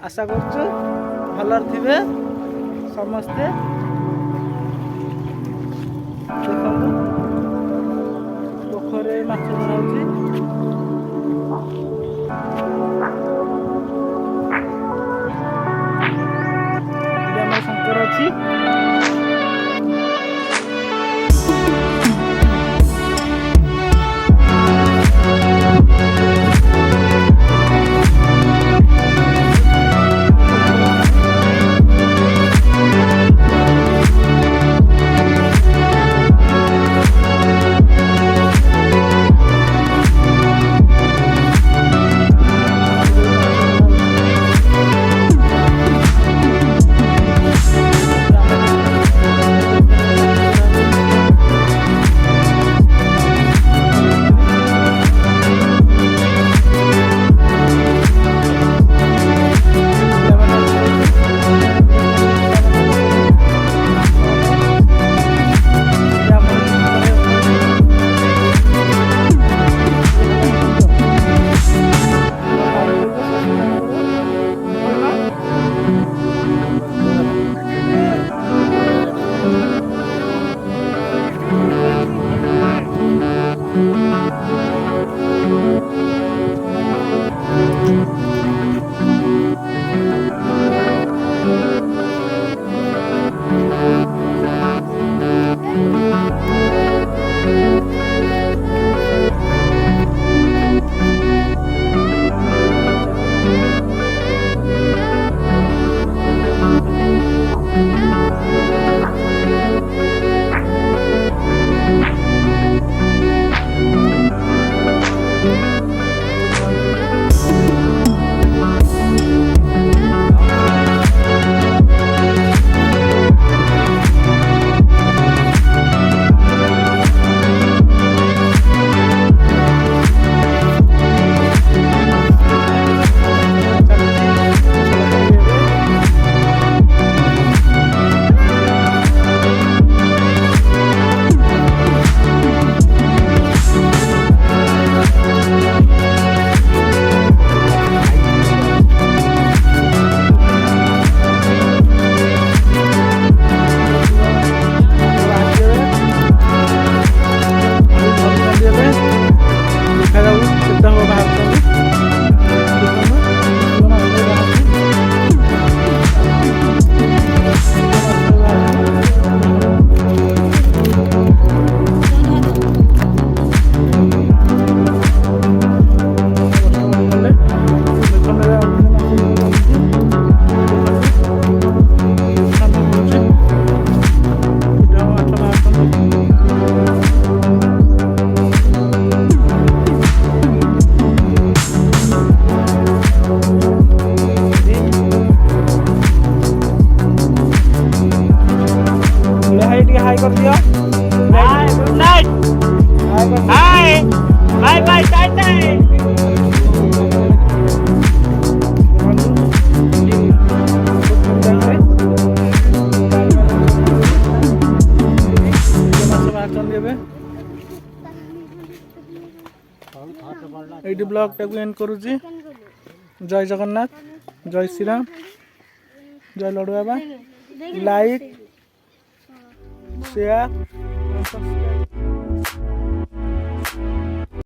आशा करछु भलर थिबे समस्ते। देखंतु पोखरे माछ धरा होउची। एठी हमर शंकर अछि। हाय कर दियो। Hi good night. Hi bye bye tata. एटी ब्लॉग टाक एंड करूची। जय जगन्नाथ, जय श्री राम, जय लडू बाबा। लाइक शेयर और सब्सक्राइब।